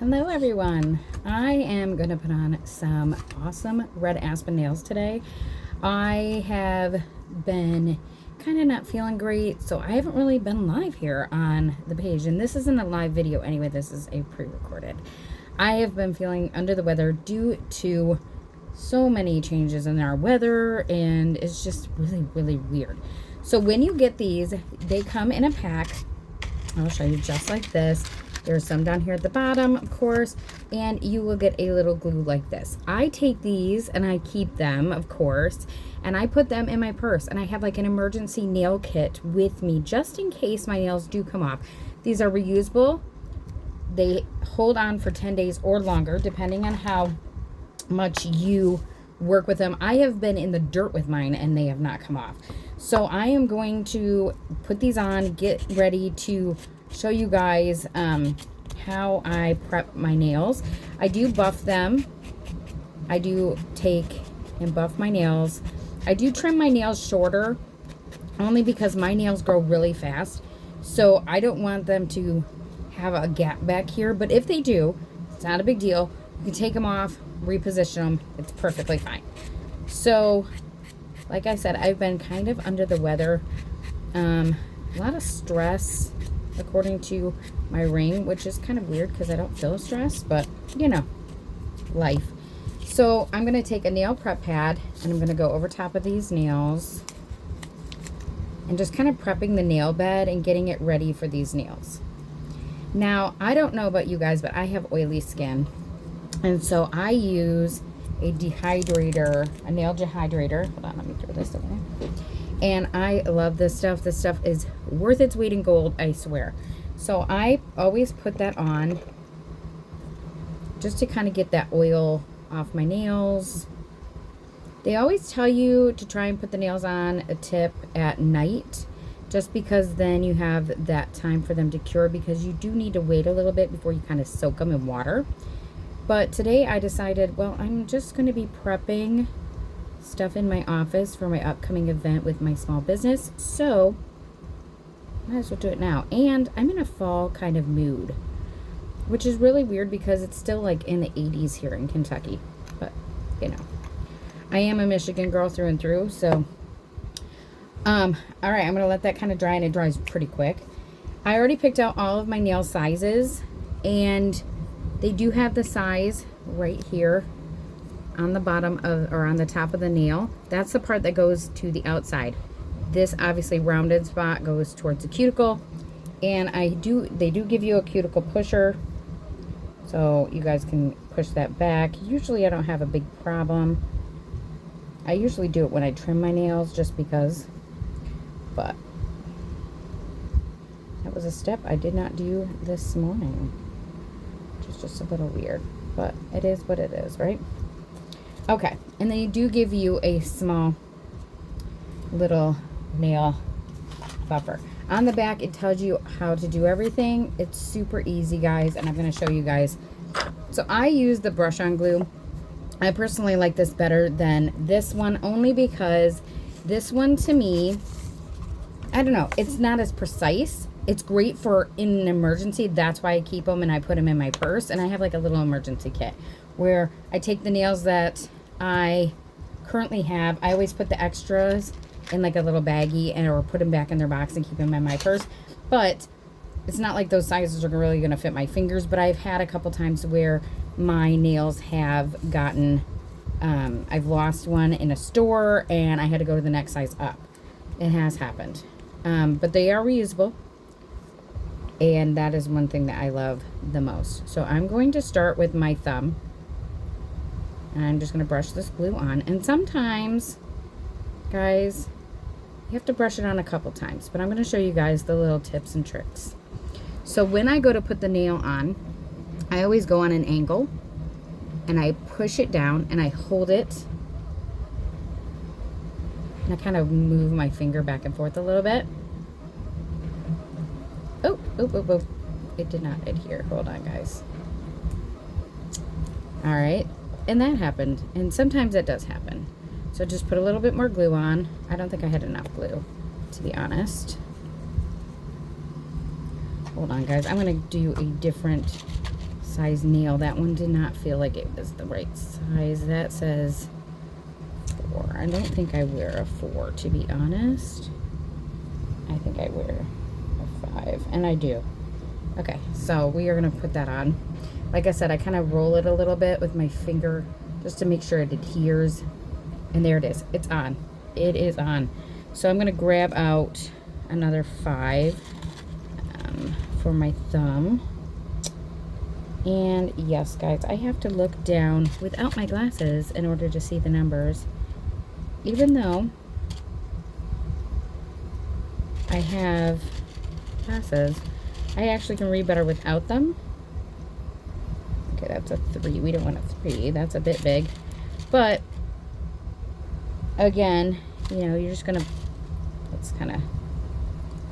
Hello everyone. I am going to put on some awesome red aspen nails today. I have been kind of not feeling great, so I haven't really been live here on the page, and this isn't a live video anyway, this is a pre-recorded. I have been feeling under the weather due to so many changes in our weather, and it's just really weird. So when you get these, they come in a pack. I'll show you just like this. There's some down here at the bottom, of course, and you will get a little glue like this. I take these and I keep them, of course, and I put them in my purse, and I have like an emergency nail kit with me just in case my nails do come off. These are reusable. They hold on for 10 days or longer, depending on how much you work with them. I have been in the dirt with mine and they have not come off. So I am going to put these on, get ready to show you guys how I prep my nails. I do buff them. I do take and buff my nails. I do trim my nails shorter only because my nails grow really fast. So I don't want them to have a gap back here, but if they do, it's not a big deal. You can take them off, reposition them. It's perfectly fine. So like I said, I've been kind of under the weather. A lot of stress according to my ring, which is kind of weird because I don't feel stressed, but you know, life. So I'm going to take a nail prep pad and I'm going to go over top of these nails and just kind of prepping the nail bed and getting it ready for these nails. Now, I don't know about you guys, but I have oily skin. And so I use a dehydrator, a nail dehydrator. Hold on, let me throw this away. And I love this stuff. This stuff is worth its weight in gold, I swear. So I always put that on just to kind of get that oil off my nails. They always tell you to try and put the nails on a tip at night, just because then you have that time for them to cure, because you do need to wait a little bit before you kind of soak them in water. But today I decided, well, I'm just going to be prepping stuff in my office for my upcoming event with my small business, so might as well do it now. And I'm in a fall kind of mood, which is really weird because it's still like in the 80s here in Kentucky, but you know, I am a Michigan girl through and through. So all right, I'm gonna let that kind of dry, and it dries pretty quick. I already picked out all of my nail sizes, and they do have the size right here on the bottom of, or on the top of the nail. That's the part that goes to the outside. This obviously rounded spot goes towards the cuticle, and they do give you a cuticle pusher, so you guys can push that back. Usually I don't have a big problem. I usually do it when I trim my nails just because, but that was a step I did not do this morning, which is just a little weird, but it is what it is, right? Okay, and they do give you a small little nail buffer. On the back, it tells you how to do everything. It's super easy, guys, and I'm going to show you guys. So I use the brush-on glue. I personally like this better than this one, only because this one, to me, I don't know, it's not as precise. It's great for in an emergency. That's why I keep them and I put them in my purse. And I have like a little emergency kit where I take the nails that I currently have. I always put the extras in like a little baggie or put them back in their box and keep them in my purse. But it's not like those sizes are really going to fit my fingers. But I've had a couple times where my nails have gotten, I've lost one in a store and I had to go to the next size up. It has happened. But they are reusable. And that is one thing that I love the most. So I'm going to start with my thumb. And I'm just going to brush this glue on. And sometimes, guys, you have to brush it on a couple times. But I'm going to show you guys the little tips and tricks. So when I go to put the nail on, I always go on an angle. And I push it down and I hold it. And I kind of move my finger back and forth a little bit. Oh. It did not adhere. Hold on, guys. All right. And that happened. And sometimes that does happen. So just put a little bit more glue on. I don't think I had enough glue, to be honest. Hold on, guys. I'm going to do a different size nail. That one did not feel like it was the right size. That says 4. I don't think I wear a 4, to be honest. I think I wear a 5, and I do. Okay, so we are going to put that on. Like I said, I kind of roll it a little bit with my finger just to make sure it adheres. And there it is. It's on. It is on. So I'm going to grab out another 5 for my thumb. And yes, guys, I have to look down without my glasses in order to see the numbers. Even though I have glasses, I actually can read better without them. Okay, that's a 3. We don't want a 3. That's a bit big. But, again, you know, you're just going to, let's kind of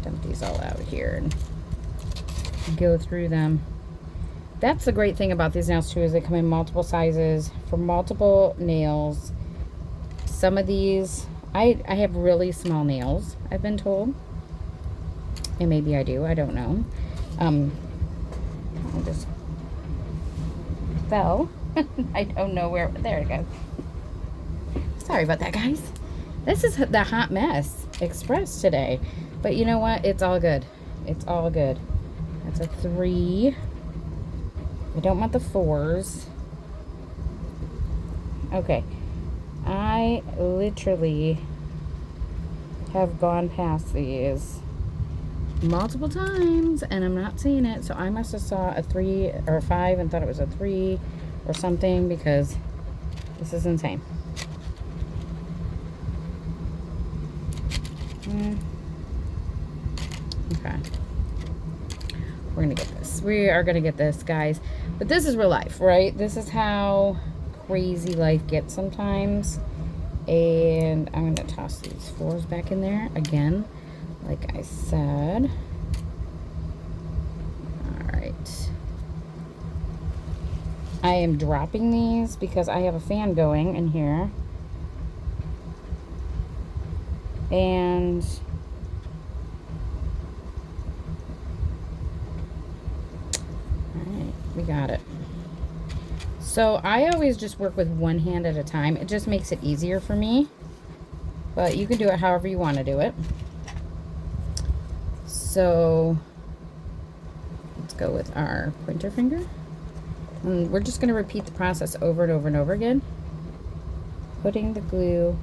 dump these all out here and go through them. That's the great thing about these nails, too, is they come in multiple sizes for multiple nails. Some of these, I have really small nails, I've been told. And maybe I do, I don't know. I just fell. I don't know where, there it goes. Sorry about that, guys. This is the hot mess express today. But you know what? It's all good. It's all good. That's a 3. I don't want the 4s. Okay. I literally have gone past these multiple times and I'm not seeing it. So I must have saw a 3 or a 5 and thought it was a 3 or something, because this is insane. Okay. We're gonna get this. We are gonna get this, guys. But this is real life, right? This is how crazy life gets sometimes. And I'm gonna toss these 4s back in there again, like I said. All right. I am dropping these because I have a fan going in here. And alright, we got it. So I always just work with one hand at a time. It just makes it easier for me. But you can do it however you want to do it. So let's go with our pointer finger. And we're just going to repeat the process over and over and over again. Putting the glue.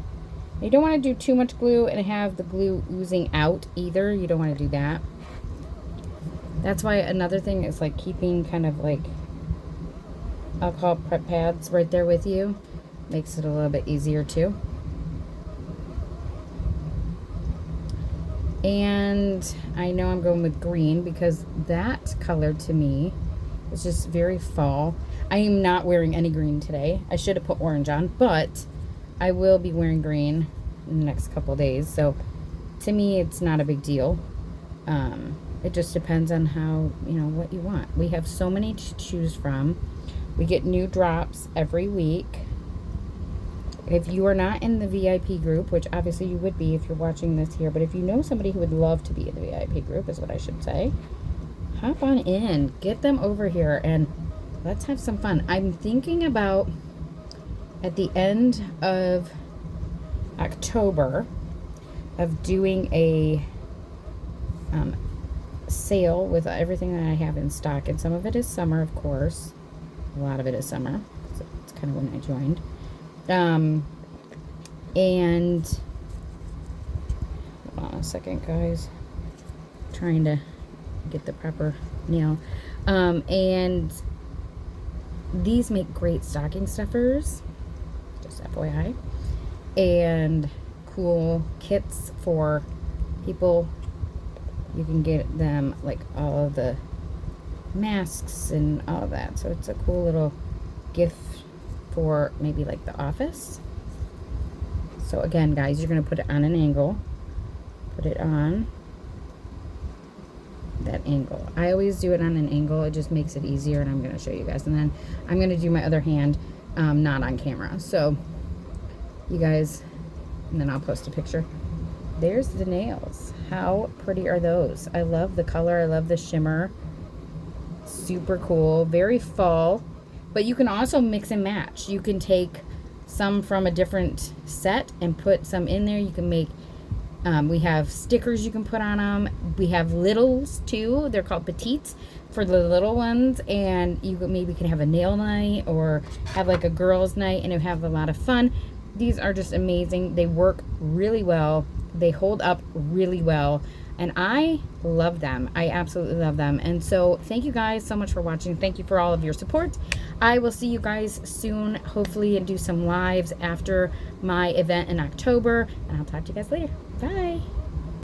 You don't want to do too much glue and have the glue oozing out either. You don't want to do that. That's why another thing is like keeping kind of like alcohol prep pads right there with you. Makes it a little bit easier too. And I know I'm going with green because that color to me is just very fall. I am not wearing any green today. I should have put orange on, but I will be wearing green in the next couple of days. So to me, it's not a big deal. It just depends on how, you know, what you want. We have so many to choose from. We get new drops every week. If you are not in the VIP group, which obviously you would be if you're watching this here, but if you know somebody who would love to be in the VIP group, is what I should say, hop on in, get them over here, and let's have some fun. I'm thinking about at the end of October of doing a sale with everything that I have in stock, and some of it is summer, of course. A lot of it is summer. So it's kind of when I joined. And hold on a second, guys. Trying to get the proper nail. And these make great stocking stuffers, just FYI, and cool kits for people. You can get them like all of the masks and all of that. So it's a cool little gift for maybe like the office. So again, guys, you're going to put it on an angle. Put it on that angle. I always do it on an angle. It just makes it easier, and I'm going to show you guys. And then I'm going to do my other hand not on camera. So you guys, and then I'll post a picture. There's the nails. How pretty are those? I love the color. I love the shimmer. super cool, very fall. But you can also mix and match. You can take some from a different set and put some in there. You can make, we have stickers you can put on them. We have littles too. They're called petites for the little ones. And you maybe can have a nail night or have like a girls' night and have a lot of fun. These are just amazing. They work really well. They hold up really well. And I love them. I absolutely love them. And so thank you guys so much for watching. Thank you for all of your support. I will see you guys soon, hopefully, and do some lives after my event in October. And I'll talk to you guys later. Bye.